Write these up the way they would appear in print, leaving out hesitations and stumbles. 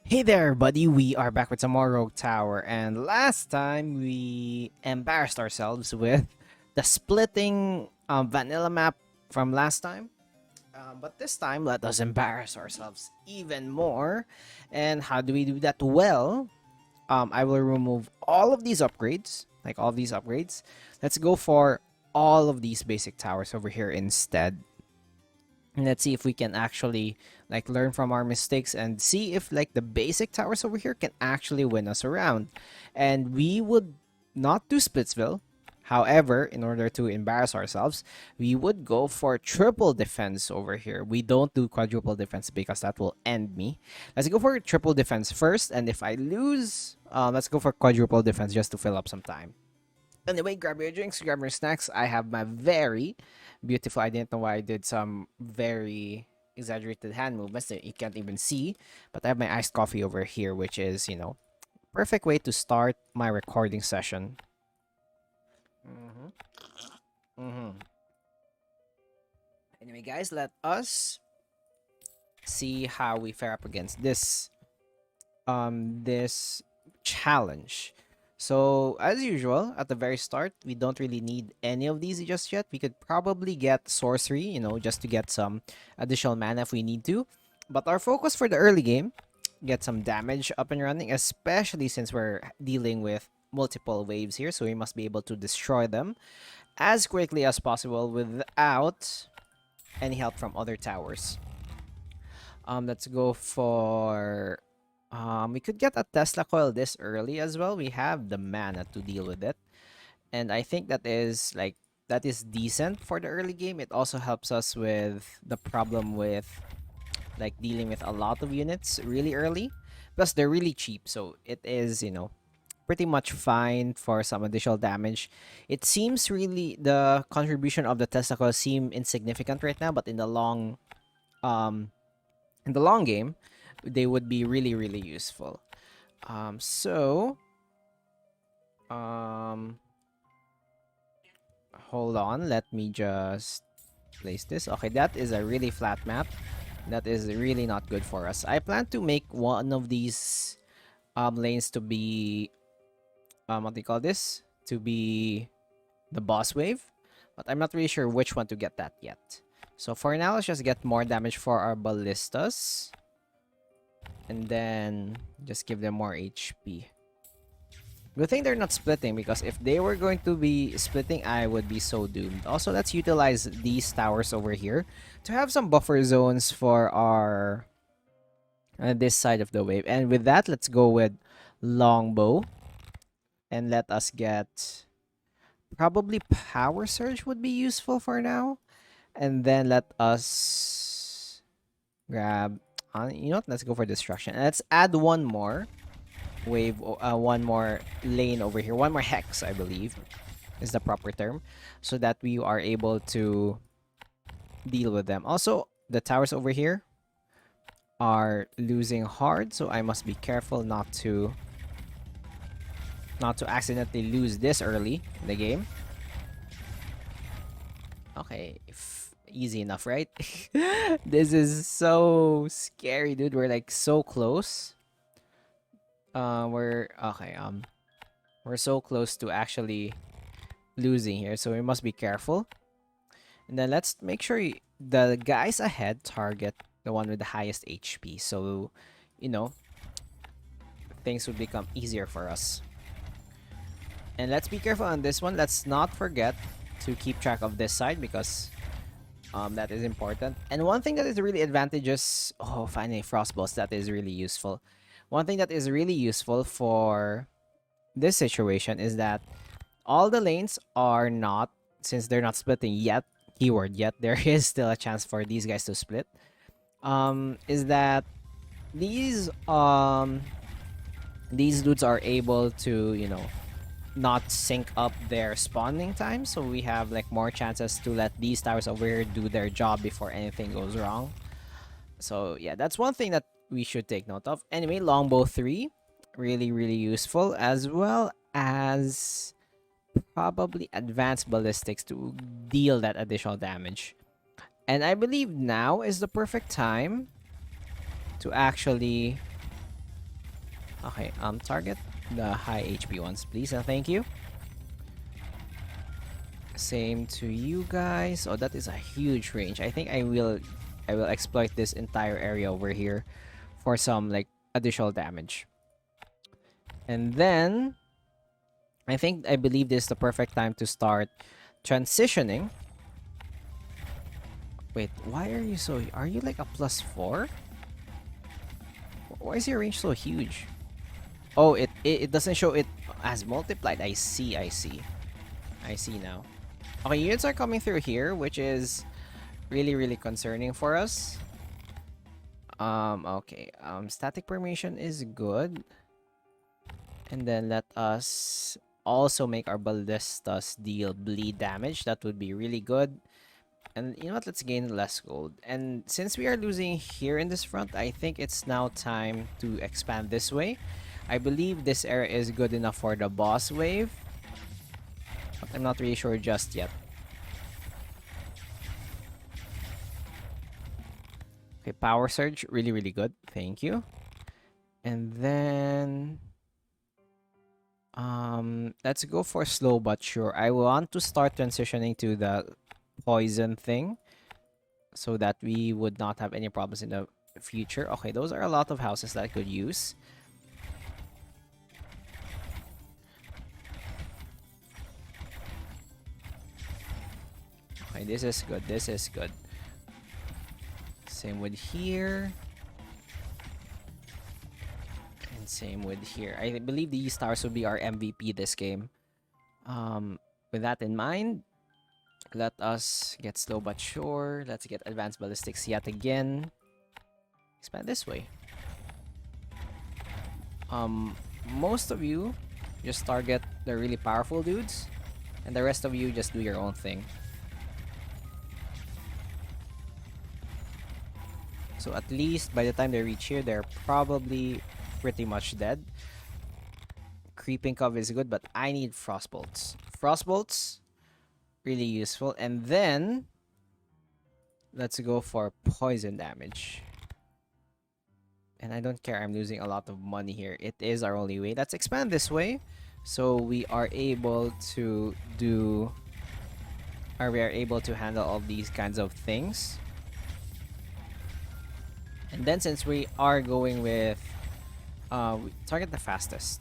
Hey there, buddy. We are back with some more Rogue Tower, and last time we embarrassed ourselves with the splitting vanilla map from last time. But this time, let us embarrass ourselves even more. And how do we do that? Well, I will remove all of these upgrades, like all of these upgrades. Let's go for all of these basic towers over here instead. And let's see if we can actually like learn from our mistakes and see if like the basic towers over here can actually win us around. And we would not do Splitsville. However, in order to embarrass ourselves, we would go for triple defense over here. We don't do quadruple defense because that will end me. Let's go for triple defense first, and if I lose, let's go for quadruple defense just to fill up some time. Anyway, grab your drinks, grab your snacks. I have my very beautiful. I didn't know why I did some very exaggerated hand movements that you can't even see. But I have my iced coffee over here, which is, perfect way to start my recording session. Anyway, guys, let us see how we fare up against this challenge. So, as usual, at the very start, we don't really need any of these just yet. We could probably get sorcery, just to get some additional mana if we need to. But our focus for the early game, get some damage up and running, especially since we're dealing with multiple waves here. So we must be able to destroy them as quickly as possible without any help from other towers. Let's go for we could get a Tesla coil this early as well. We have the mana to deal with it. And I think that is decent for the early game. It also helps us with the problem with like dealing with a lot of units really early. Plus they're really cheap, so it is, pretty much fine for some additional damage. It seems really the contribution of the Tesla coil seem insignificant right now, but um in the long game, they would be really, really useful. So, hold on. Let me just place this. Okay, that is a really flat map. That is really not good for us. I plan to make one of these lanes to be what do you call this? To be the boss wave, but I'm not really sure which one to get that yet. So for now, let's just get more damage for our ballistas. And then just give them more HP. Good thing they're not splitting, because if they were going to be splitting, I would be so doomed. Also, let's utilize these towers over here to have some buffer zones for our this side of the wave. And with that, let's go with longbow. And let us get probably power surge would be useful for now. And then let us grab you know what, let's go for destruction, and let's add one more wave, one more lane over here, one more hex, I believe is the proper term, so that we are able to deal with them. Also, the towers over here are losing hard, so I must be careful not to accidentally lose this early in the game. Okay, easy enough, right? This is so scary, dude. We're like so close. We're okay. We're so close to actually losing here, so we must be careful. And then let's make sure the guys ahead target the one with the highest HP, so things would become easier for us. And let's be careful on this one. Let's not forget to keep track of this side, because that is important. And one thing that is really advantageous, oh, finally frostballs, that is really useful. One thing that is really useful for this situation is that all the lanes are not, since they're not splitting yet, keyword yet, there is still a chance for these guys to split. Is that these dudes are able to, not sync up their spawning time, so we have like more chances to let these towers over here do their job before anything goes wrong. So yeah, that's one thing that we should take note of. Anyway, longbow 3, really, really useful, as well as probably advanced ballistics to deal that additional damage. And I believe now is the perfect time to actually Okay, target the high HP ones, please, and thank you. Same to you guys. Oh, that is a huge range. I think I will exploit this entire area over here for some like additional damage. And then I believe this is the perfect time to start transitioning. Wait, why are you so... Are you like a +4? Why is your range so huge? Oh, it doesn't show it as multiplied. I see, I see. I see now. Okay, units are coming through here, which is really, really concerning for us. Okay. Static permeation is good. And then let us also make our ballistas deal bleed damage. That would be really good. And you know what? Let's gain less gold. And since we are losing here in this front, I think it's now time to expand this way. I believe this area is good enough for the boss wave, but I'm not really sure just yet. Okay, power surge, really, really good. Thank you. And then let's go for slow but sure. I want to start transitioning to the poison thing so that we would not have any problems in the future. Okay, those are a lot of houses that I could use. Okay, this is good. This is good. Same with here. And same with here. I believe these stars will be our MVP this game. With that in mind, let us get slow but sure. Let's get advanced ballistics yet again. Expand this way. Most of you just target the really powerful dudes, and the rest of you just do your own thing. So at least by the time they reach here, they're probably pretty much dead. Creeping Cove is good, but I need Frostbolts. Frostbolts, really useful. And then, let's go for poison damage. And I don't care, I'm losing a lot of money here. It is our only way. Let's expand this way, so we are able to do... Or we are able to handle all these kinds of things. And then since we are going with... we target the fastest.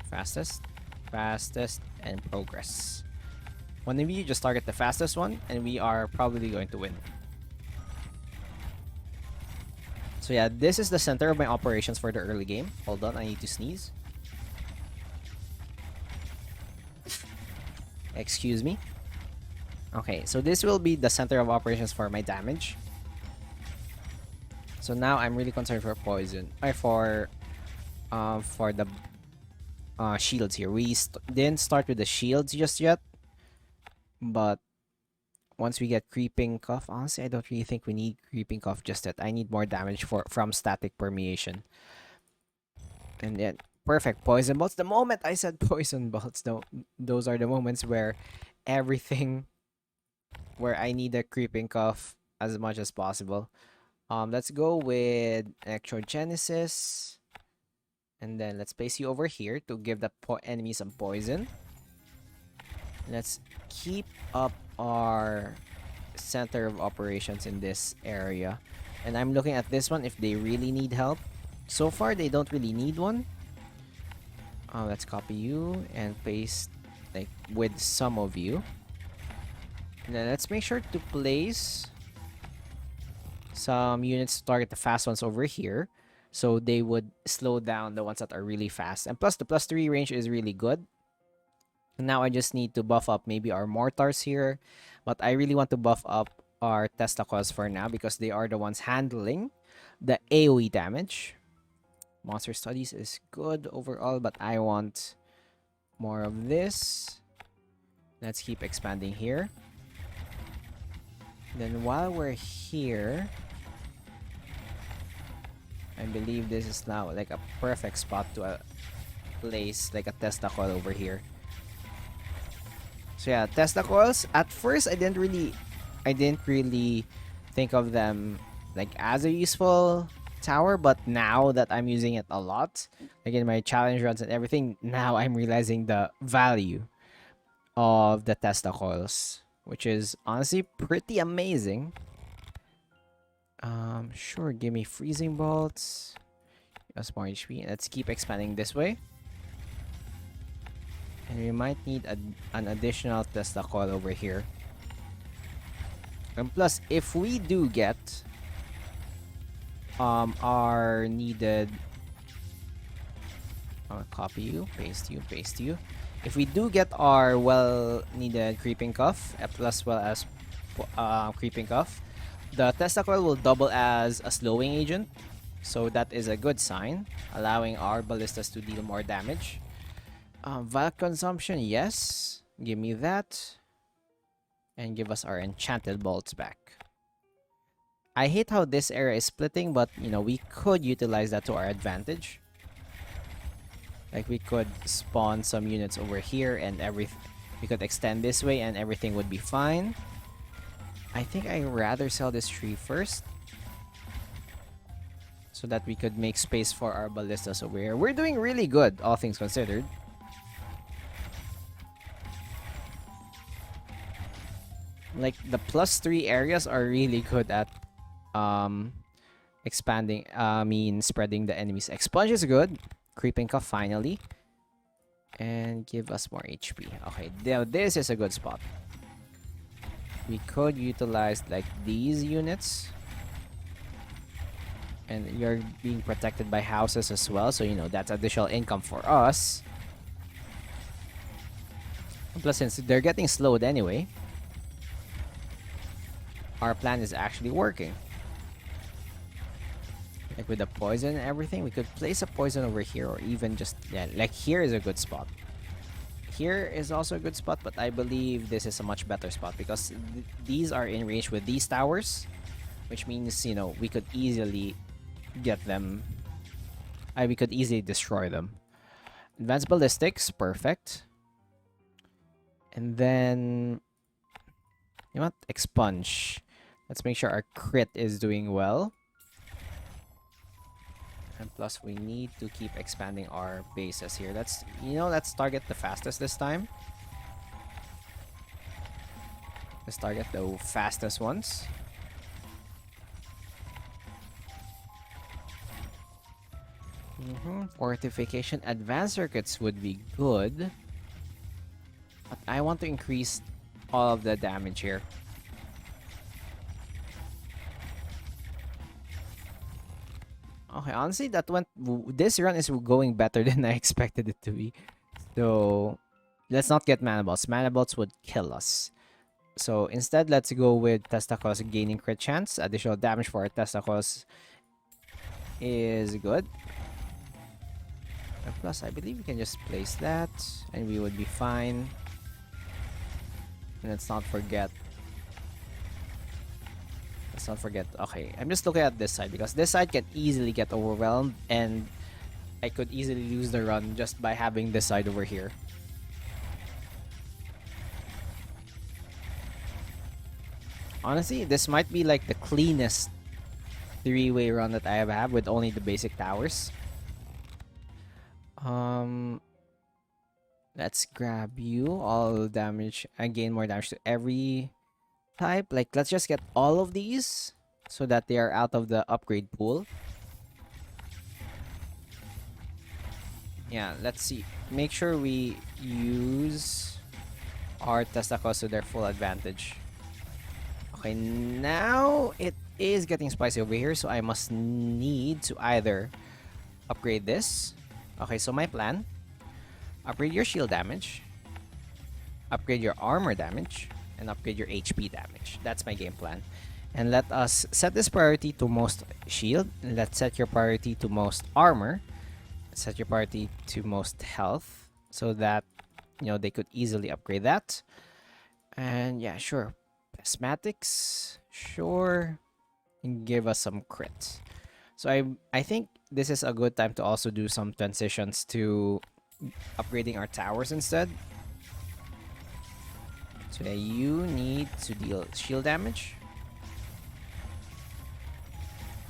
Fastest, and progress. One of you just target the fastest one, and we are probably going to win. So yeah, this is the center of my operations for the early game. Hold on, I need to sneeze. Excuse me. Okay, so this will be the center of operations for my damage. So now I'm really concerned for poison. For the shields here. We didn't start with the shields just yet, but once we get Creeping Cough, honestly, I don't really think we need Creeping Cough just yet. I need more damage from static permeation. And then, perfect. Poison bolts. The moment I said poison bolts, those are the moments where everything, where I need a Creeping Cough as much as possible. Let's go with Electrogenesis. And then let's place you over here to give the enemy some poison. Let's keep up our center of operations in this area. And I'm looking at this one if they really need help. So far, they don't really need one. Let's copy you and paste like with some of you. And then let's make sure to place some units to target the fast ones over here, so they would slow down the ones that are really fast. And plus, the +3 range is really good. And now I just need to buff up maybe our mortars here, but I really want to buff up our testicles for now because they are the ones handling the AoE damage. Monster Studies is good overall, but I want more of this. Let's keep expanding here. Then while we're here, I believe this is now like a perfect spot to place like a testicle over here. So yeah, testicles. At first, I didn't really think of them like as a useful tower, but now that I'm using it a lot, like in my challenge runs and everything, now I'm realizing the value of the Tesla coils, which is honestly pretty amazing. Sure, give me freezing bolts. That's more HP. Let's keep expanding this way. And we might need an additional Tesla coil over here. And plus, if we do get our needed copy you, paste you, paste you. If we do get our needed creeping cuff, plus well as creeping cuff, the Tesla coil will double as a slowing agent. So that is a good sign, allowing our ballistas to deal more damage. Vial consumption, yes. Give me that. And give us our enchanted bolts back. I hate how this area is splitting, but you know, we could utilize that to our advantage. Like we could spawn some units over here and we could extend this way and everything would be fine. I think I'd rather sell this tree first, so that we could make space for our ballistas over here. We're doing really good, all things considered. Like, the +3 areas are really good at spreading the enemies. Expunge is good. Creeping Cuff finally. And give us more HP. Okay, now this is a good spot. We could utilize like these units. And you're being protected by houses as well, so you know that's additional income for us. Plus, since they're getting slowed anyway, our plan is actually working. Like with the poison and everything, we could place a poison over here, or even just, yeah, like here is a good spot. Here is also a good spot, but I believe this is a much better spot because these are in range with these towers, which means, you know, we could easily get them. We could easily destroy them. Advanced ballistics, perfect. And then, you know what? Expunge. Let's make sure our crit is doing well. And plus, we need to keep expanding our bases here. Let's target the fastest this time. Let's target the fastest ones. Fortification. Advanced circuits would be good. But I want to increase all of the damage here. Okay, honestly, this run is going better than I expected it to be. So, let's not get mana bolts. Mana bolts would kill us. So, instead, let's go with Testicles gaining crit chance. Additional damage for our Testicles is good. And plus, I believe we can just place that and we would be fine. And let's not forget. Okay, I'm just looking at this side because this side can easily get overwhelmed and I could easily lose the run just by having this side over here. Honestly, this might be like the cleanest three-way run that I have had with only the basic towers. Let's grab you. All damage. I gain more damage to every type. Like, let's just get all of these so that they are out of the upgrade pool. Yeah, let's see. Make sure we use our Testicles to their full advantage. Okay, now it is getting spicy over here, so I must need to either upgrade this. Okay, so my plan: upgrade your shield damage, upgrade your armor damage, and upgrade your HP damage. That's my game plan. And let us set this priority to most shield. Let's set your priority to most armor. Set your priority to most health, so that, you know, they could easily upgrade that. And yeah, sure. Asthmatics, sure. And give us some crits. So I think this is a good time to also do some transitions to upgrading our towers instead. So yeah, you need to deal shield damage.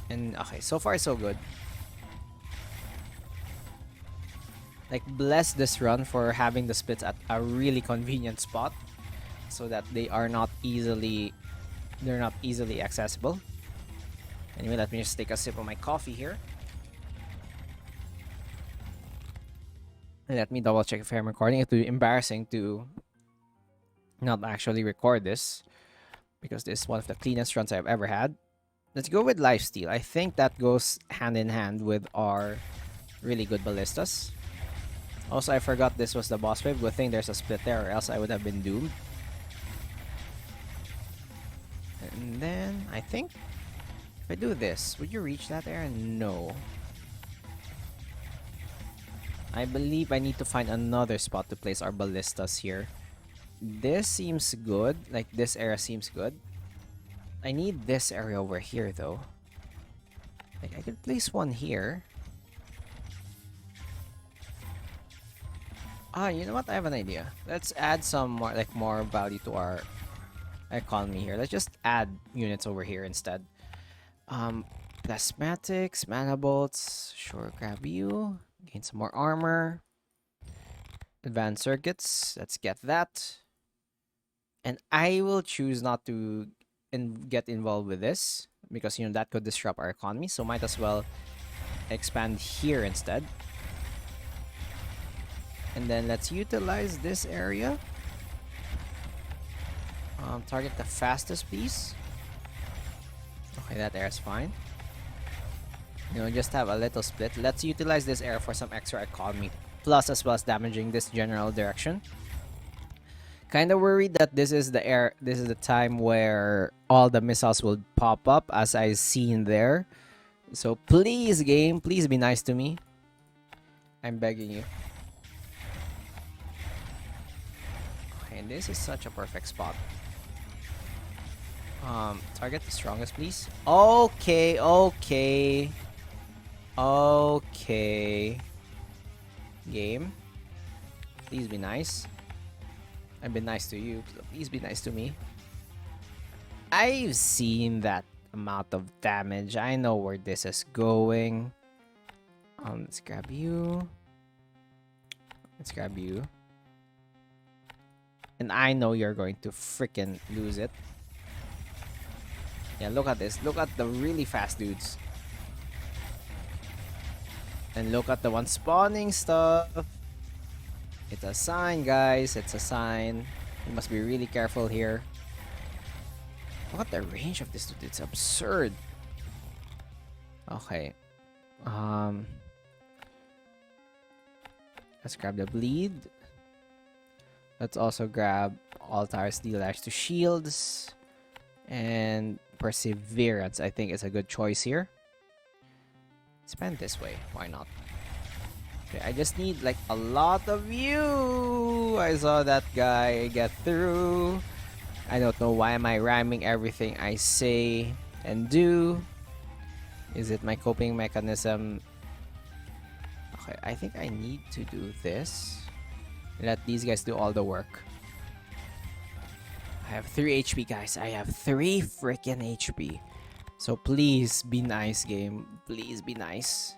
And okay, so far so good. Like, bless this run for having the splits at a really convenient spot so that they're not easily accessible. Anyway, let me just take a sip of my coffee here. And let me double check if I'm recording. It would be embarrassing to not actually record this because this is one of the cleanest runs I've ever had. Let's go with lifesteal. I think that goes hand in hand with our really good ballistas. Also, I forgot this was the boss wave. Good thing there's a split there, or else I would have been doomed. And then, I think, if I do this, would you reach that area? No. I believe I need to find another spot to place our ballistas here. This seems good. Like, this area seems good. I need this area over here, though. Like, I could place one here. Ah, you know what? I have an idea. Let's add some more value to our economy here. Let's just add units over here instead. Plasmatics, mana bolts. Sure, grab you. Gain some more armor. Advanced circuits. Let's get that. And I will choose not to get involved with this because, you know, that could disrupt our economy. So might as well expand here instead. And then let's utilize this area. Target the fastest, please. Okay, that area is fine. You know, just have a little split. Let's utilize this area for some extra economy. Plus, as well as damaging this general direction. Kind of worried that this is the time where all the missiles will pop up, as I've seen there. So please, game, please be nice to me. I'm begging you. Okay, this is such a perfect spot. Target the strongest, please. Okay. Game, please be nice. I've been nice to you, so please be nice to me. I've seen that amount of damage. I know where this is going. Let's grab you. Let's grab you. And I know you're going to freaking lose it. Yeah, look at this. Look at the really fast dudes. And look at the one spawning stuff. It's a sign, guys. It's a sign. You must be really careful here. Look at the range of this dude. It's absurd. Okay. Let's grab the bleed. Let's also grab Altar Steel Ash to shields. And Perseverance, I think, is a good choice here. Spend this way. Why not? Okay, I just need like a lot of you. I saw that guy get through. I don't know why am I rhyming everything I say and do. Is it my coping mechanism? Okay, I think I need to do this. Let these guys do all the work. I have 3 HP, guys. I have 3 freaking HP. So please be nice, game. Please be nice.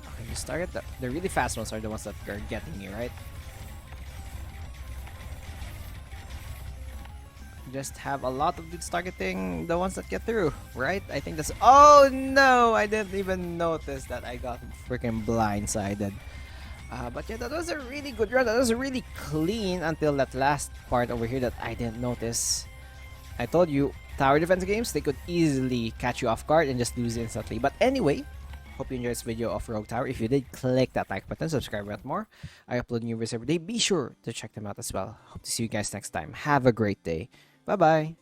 Okay, just target the really fast ones are the ones that are getting me, right? Just have a lot of dudes targeting the ones that get through, right? I think that's... Oh no! I didn't even notice that I got freaking blindsided. But yeah, that was a really good run. That was really clean until that last part over here that I didn't notice. I told you, tower defense games, they could easily catch you off guard and just lose instantly. But anyway, hope you enjoyed this video of Rogue Tower. If you did, click that like button, subscribe for more. I upload new videos every day. Be sure to check them out as well. Hope to see you guys next time. Have a great day. Bye-bye.